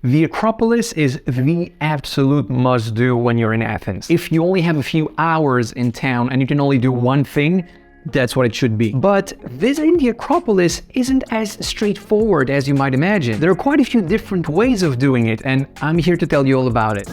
The Acropolis is the absolute must-do when you're in Athens. If you only have a few hours in town and you can only do one thing, that's what it should be. But visiting the Acropolis isn't as straightforward as you might imagine. There are quite a few different ways of doing it, and I'm here to tell you all about it.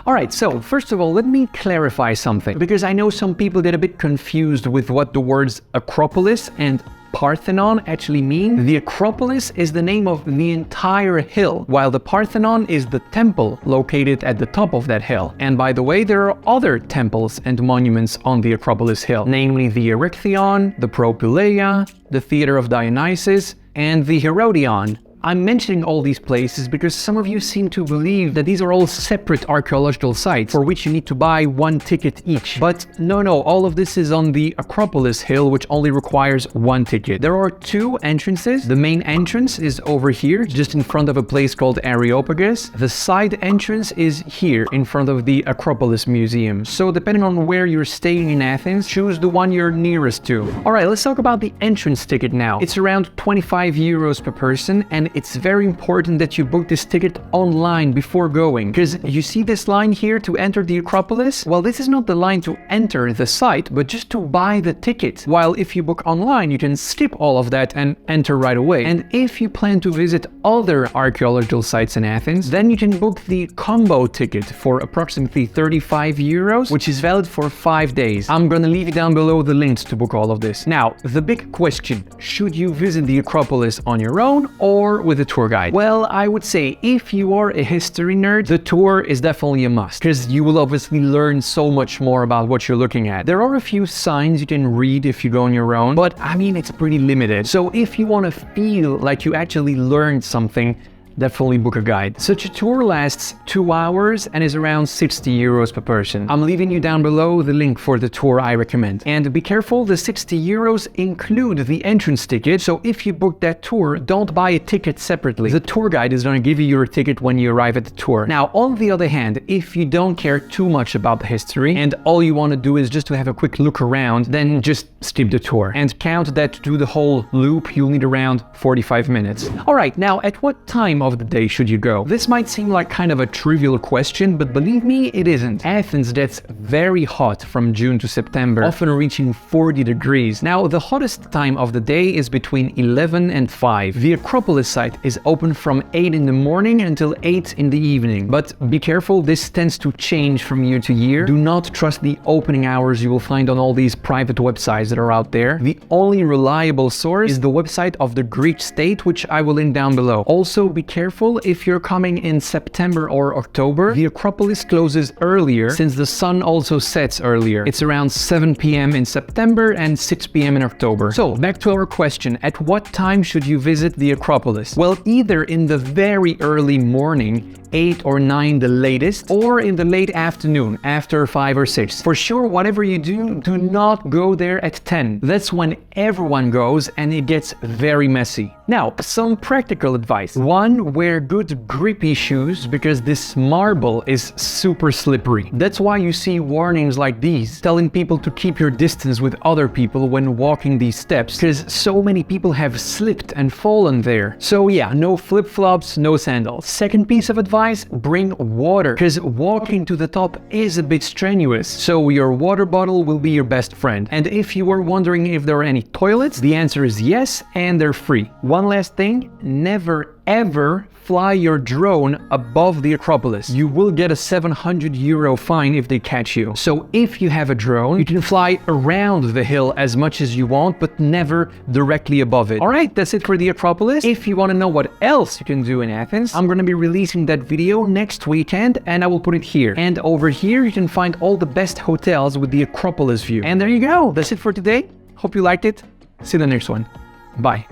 Alright, so first of all, let me clarify something, because I know some people get a bit confused with what the words Acropolis and Parthenon actually mean. The Acropolis is the name of the entire hill, while the Parthenon is the temple located at the top of that hill. And by the way, there are other temples and monuments on the Acropolis hill, namely the Erechtheion, the Propylaea, the Theater of Dionysus, and the Erechtheion. I'm mentioning all these places because some of you seem to believe that these are all separate archaeological sites for which you need to buy one ticket each. But no, all of this is on the Acropolis hill, which only requires one ticket. There are two entrances. The main entrance is over here, just in front of a place called Areopagus. The side entrance is here, in front of the Acropolis Museum. So depending on where you're staying in Athens, choose the one you're nearest to. Alright, let's talk about the entrance ticket now. It's around 25 euros per person, and it's very important that you book this ticket online before going, because you see this line here to enter the Acropolis? Well, this is not the line to enter the site, but just to buy the ticket. While if you book online, you can skip all of that and enter right away. And if you plan to visit other archaeological sites in Athens, then you can book the combo ticket for approximately 35 euros, which is valid for 5 days. I'm gonna leave you down below the links to book all of this. Now, the big question, should you visit the Acropolis on your own or with a tour guide? Well, I would say if you are a history nerd, the tour is definitely a must, because you will obviously learn so much more about what you're looking at. There are a few signs you can read if you go on your own, but I mean, it's pretty limited. So if you want to feel like you actually learned something, definitely book a guide. Such a tour lasts 2 hours and is around 60 euros per person. I'm leaving you down below the link for the tour I recommend. And be careful, the 60 euros include the entrance ticket, so if you book that tour, don't buy a ticket separately. The tour guide is going to give you your ticket when you arrive at the tour. Now, on the other hand, if you don't care too much about the history and all you want to do is just to have a quick look around, then just skip the tour. And count that to do the whole loop, you'll need around 45 minutes. Alright, now at what time of the day should you go? This might seem like kind of a trivial question, but believe me, it isn't. Athens gets very hot from June to September, often reaching 40 degrees. Now, the hottest time of the day is between 11 and 5. The Acropolis site is open from 8 in the morning until 8 in the evening. But be careful, this tends to change from year to year. Do not trust the opening hours you will find on all these private websites that are out there. The only reliable source is the website of the Greek state, which I will link down below. Also, be careful if you're coming in September or October. The Acropolis closes earlier since the sun also sets earlier. It's around 7 p.m. in September and 6 p.m. in October. So back to our question, at what time should you visit the Acropolis? Well, either in the very early morning, 8 or 9 the latest, or in the late afternoon after 5 or 6. For sure, whatever you do, do not go there at 10. That's when everyone goes and it gets very messy. Now, some practical advice. 1, wear good grippy shoes because this marble is super slippery. That's why you see warnings like these telling people to keep your distance with other people when walking these steps, because so many people have slipped and fallen there. So yeah, no flip-flops, no sandals. Second piece of advice, bring water, because walking to the top is a bit strenuous, so your water bottle will be your best friend. And if you were wondering if there are any toilets, the answer is yes, and they're free. One last thing, never ever fly your drone above the Acropolis. You will get a 700 euro fine if they catch you. So if you have a drone, you can fly around the hill as much as you want, but never directly above it. Alright, that's it for the Acropolis. If you want to know what else you can do in Athens, I'm going to be releasing that video next weekend and I will put it here. And over here you can find all the best hotels with the Acropolis view. And there you go. That's it for today. Hope you liked it. See you in the next one. Bye.